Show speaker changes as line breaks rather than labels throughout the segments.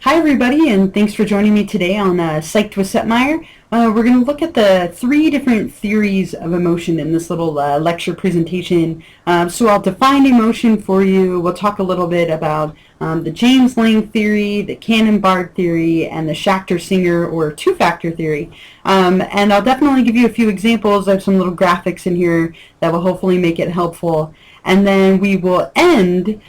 Hi everybody, and thanks for joining me today on Psyched with Setmire. We're going to look at the three different theories of emotion in this little lecture presentation. So I'll define emotion for you. We'll talk a little bit about the james-lange theory, the Canon theory, and the Schachter Singer or two-factor theory. And I'll definitely give you a few examples. I have some little graphics in here that will hopefully make it helpful. And then we will end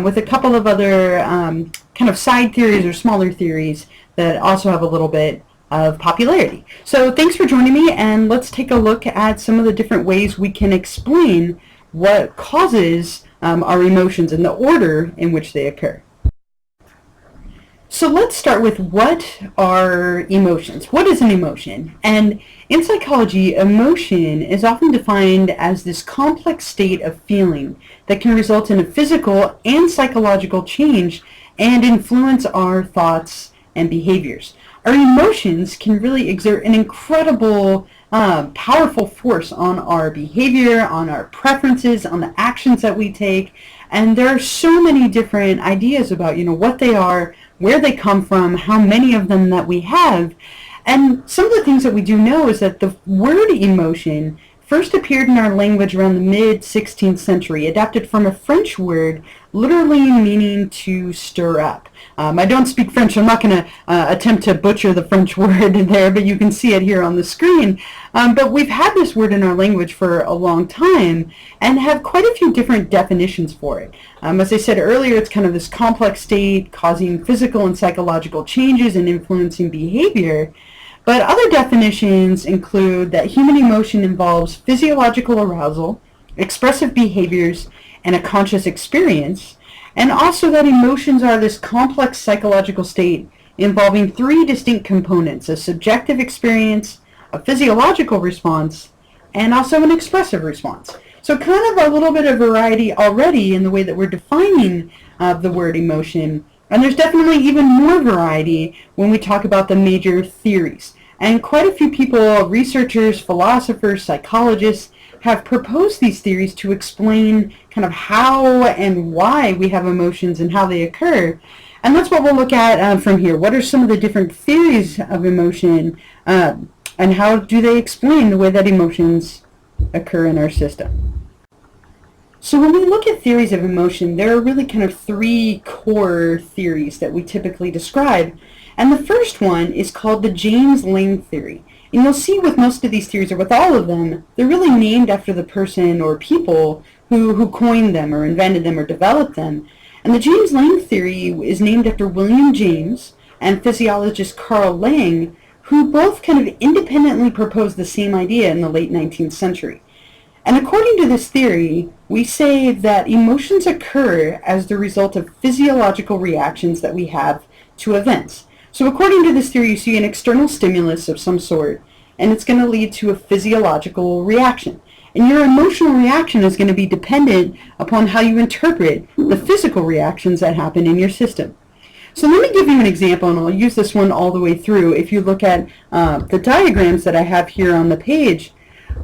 with a couple of other kind of side theories or smaller theories that also have a little bit of popularity. So thanks for joining me, and let's take a look at some of the different ways we can explain what causes our emotions and the order in which they occur. So let's start with what are emotions? What is an emotion? And in psychology, emotion is often defined as this complex state of feeling that can result in a physical and psychological change and influence our thoughts and behaviors. Our emotions can really exert an incredible, powerful force on our behavior, on our preferences, on the actions that we take. And there are so many different ideas about, what they are, where they come from, how many of them that we have. And some of the things that we do know is that the word emotion first appeared in our language around the mid-16th century, adapted from a French word literally meaning to stir up. I don't speak French, so I'm not going to attempt to butcher the French word there, but you can see it here on the screen. But we've had this word in our language for a long time and have quite a few different definitions for it. As I said earlier, it's kind of this complex state causing physical and psychological changes and influencing behavior. But other definitions include that human emotion involves physiological arousal, expressive behaviors, and a conscious experience, and also that emotions are this complex psychological state involving three distinct components: a subjective experience, a physiological response, and also an expressive response. So kind of a little bit of variety already in the way that we're defining the word emotion. And there's definitely even more variety when we talk about the major theories. And quite a few people, researchers, philosophers, psychologists, have proposed these theories to explain kind of how and why we have emotions and how they occur. And that's what we'll look at from here. What are some of the different theories of emotion, and how do they explain the way that emotions occur in our system? So when we look at theories of emotion, there are really kind of three core theories that we typically describe. And the first one is called the james-lange theory. And you'll see with most of these theories, or with all of them, they're really named after the person or people who coined them or invented them or developed them. And the james-lange theory is named after William James and physiologist Carl Lange, who both kind of independently proposed the same idea in the late 19th century. And according to this theory, we say that emotions occur as the result of physiological reactions that we have to events. So according to this theory, you see an external stimulus of some sort, and it's going to lead to a physiological reaction. And your emotional reaction is going to be dependent upon how you interpret the physical reactions that happen in your system. So let me give you an example, and I'll use this one all the way through. If you look at the diagrams that I have here on the page,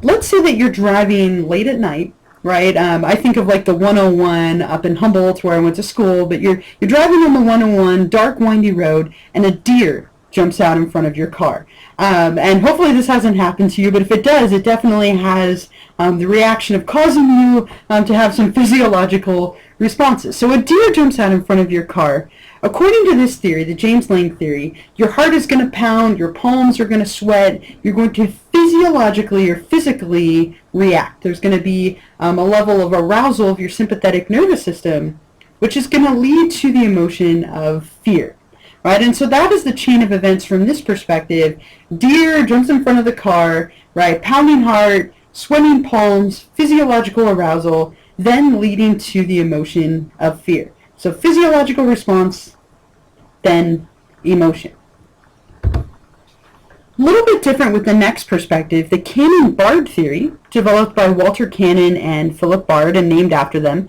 let's say that you're driving late at night, right? I think of like the 101 up in Humboldt where I went to school, but you're driving on the 101, dark, windy road, and a deer jumps out in front of your car. And hopefully this hasn't happened to you, but if it does, it definitely has the reaction of causing you to have some physiological responses. So a deer jumps out in front of your car. According to this theory, the james-lange theory, your heart is going to pound, your palms are going to sweat, you're going to physiologically or physically react. There's going to be a level of arousal of your sympathetic nervous system, which is going to lead to the emotion of fear. Right? And so that is the chain of events from this perspective. Deer jumps in front of the car, right? Pounding heart, sweating palms, physiological arousal, then leading to the emotion of fear. So physiological response, then emotion. A little bit different with the next perspective, the Canon theory, developed by Walter Canon and Philip Bard and named after them.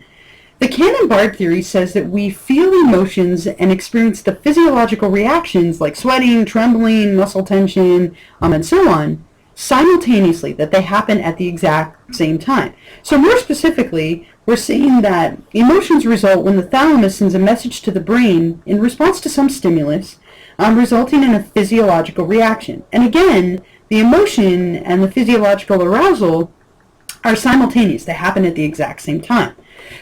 The Canon theory says that we feel emotions and experience the physiological reactions like sweating, trembling, muscle tension, and so on, simultaneously, that they happen at the exact same time. So more specifically, we're seeing that emotions result when the thalamus sends a message to the brain in response to some stimulus, resulting in a physiological reaction. And again, the emotion and the physiological arousal are simultaneous. They happen at the exact same time.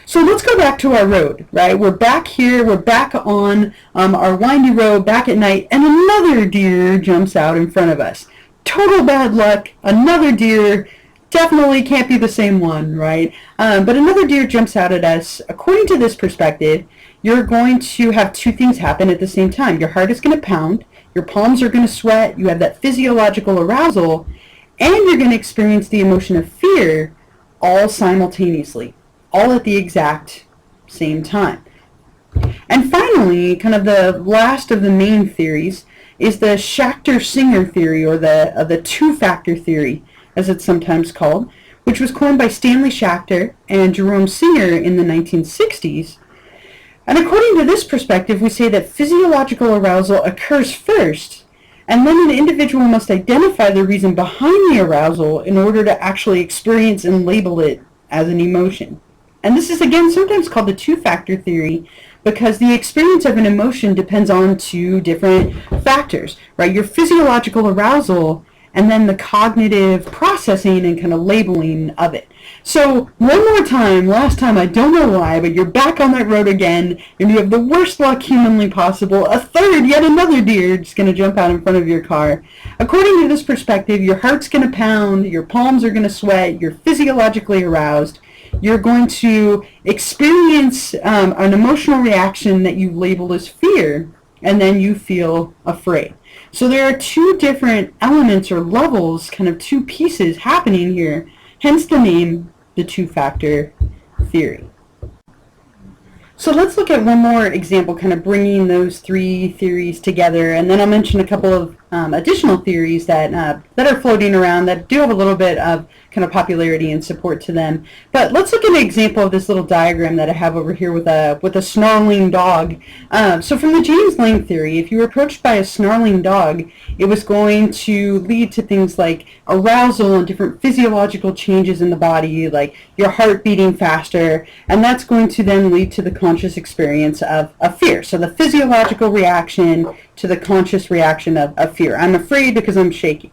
So let's go back to our road, right? We're back here, we're back on our windy road, back at night, and another deer jumps out in front of us. Total bad luck, another deer, definitely can't be the same one, right? But another deer jumps out at us. According to this perspective, you're going to have two things happen at the same time. Your heart is going to pound, your palms are going to sweat, you have that physiological arousal, and you're going to experience the emotion of fear all simultaneously, all at the exact same time. And finally, kind of the last of the main theories is the Schachter-Singer theory, or the two-factor theory, as it's sometimes called, which was coined by Stanley Schachter and Jerome Singer in the 1960s. And according to this perspective, we say that physiological arousal occurs first, and then an individual must identify the reason behind the arousal in order to actually experience and label it as an emotion. And this is, again, sometimes called the two-factor theory, because the experience of an emotion depends on two different factors, right? Your physiological arousal and then the cognitive processing and kind of labeling of it. So one more time, last time, I don't know why, but you're back on that road again, and you have the worst luck humanly possible. Yet another deer is going to jump out in front of your car. According to this perspective, your heart's going to pound, your palms are going to sweat, you're physiologically aroused. You're going to experience an emotional reaction that you label as fear, and then you feel afraid. So there are two different elements or levels, kind of two pieces happening here, hence the name, the two-factor theory. So let's look at one more example, kind of bringing those three theories together, and then I'll mention a couple of additional theories that are floating around that do have a little bit of kind of popularity and support to them. But let's look at an example of this little diagram that I have over here with a snarling dog. So from the James-Lange theory, if you were approached by a snarling dog, it was going to lead to things like arousal and different physiological changes in the body, like your heart beating faster, and that's going to then lead to the conscious experience of fear. So the physiological reaction to the conscious reaction of fear. I'm afraid because I'm shaking.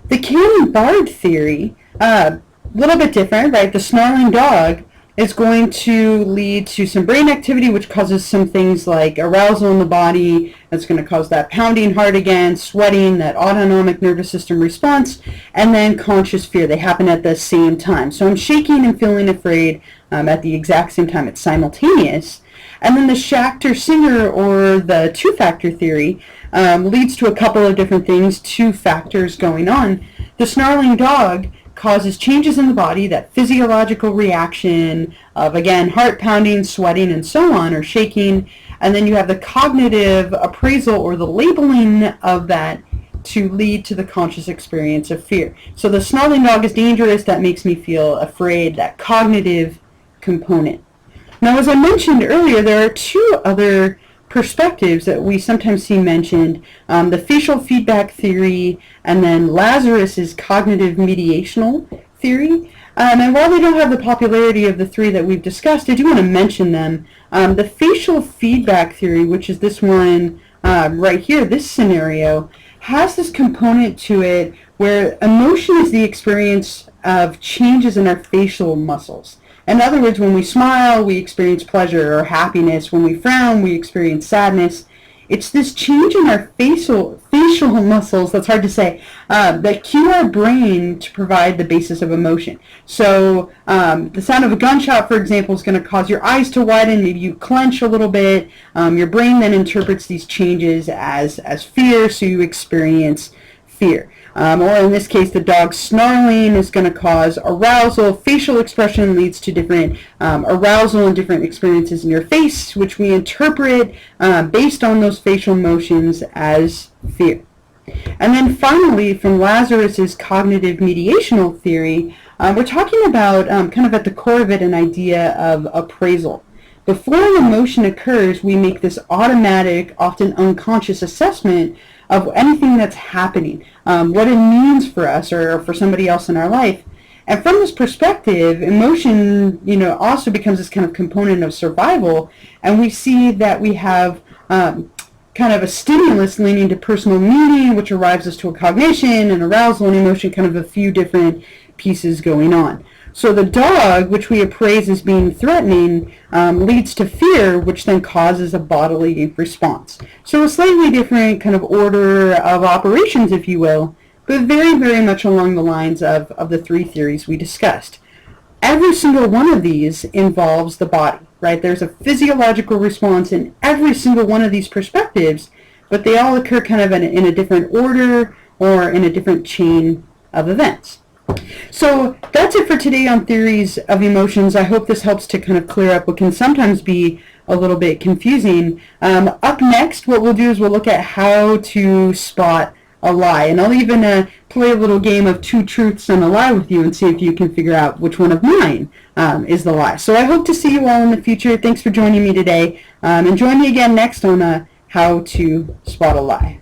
The Canon theory, a little bit different, right? The snarling dog is going to lead to some brain activity, which causes some things like arousal in the body. That's going to cause that pounding heart again, sweating, that autonomic nervous system response, and then conscious fear. They happen at the same time. So I'm shaking and feeling afraid at the exact same time. It's simultaneous. And then the Schachter-Singer, or the two-factor theory, leads to a couple of different things, two factors going on. The snarling dog causes changes in the body, that physiological reaction of, again, heart pounding, sweating, and so on, or shaking. And then you have the cognitive appraisal, or the labeling of that, to lead to the conscious experience of fear. So the snarling dog is dangerous, that makes me feel afraid, that cognitive component. Now, as I mentioned earlier, there are two other perspectives that we sometimes see mentioned, the facial feedback theory, and then Lazarus's cognitive mediational theory. And while they don't have the popularity of the three that we've discussed, I do want to mention them. The facial feedback theory, which is this one right here, this scenario, has this component to it where emotion is the experience of changes in our facial muscles. In other words, when we smile, we experience pleasure or happiness. When we frown, we experience sadness. It's this change in our facial muscles, that's hard to say, that cue our brain to provide the basis of emotion. So the sound of a gunshot, for example, is going to cause your eyes to widen, maybe you clench a little bit. Your brain then interprets these changes as fear, so you experience fear. Or in this case, the dog snarling is going to cause arousal. Facial expression leads to different arousal and different experiences in your face, which we interpret based on those facial motions as fear. And then finally, from Lazarus's cognitive mediational theory, we're talking about kind of at the core of it an idea of appraisal. Before an emotion occurs, we make this automatic, often unconscious assessment of anything that's happening, what it means for us or for somebody else in our life. And from this perspective, emotion, also becomes this kind of component of survival, and we see that we have kind of a stimulus leaning to personal meaning, which arrives us to a cognition and arousal and emotion, kind of a few different pieces going on. So the dog, which we appraise as being threatening, leads to fear, which then causes a bodily response. So a slightly different kind of order of operations, if you will, but very, very much along the lines of the three theories we discussed. Every single one of these involves the body, right? There's a physiological response in every single one of these perspectives, but they all occur kind of in a different order or in a different chain of events. So that's it for today on theories of emotions. I hope this helps to kind of clear up what can sometimes be a little bit confusing. Up next, what we'll do is we'll look at how to spot a lie, and I'll even play a little game of two truths and a lie with you and see if you can figure out which one of mine is the lie. So I hope to see you all in the future. Thanks for joining me today, and join me again next on how to spot a lie.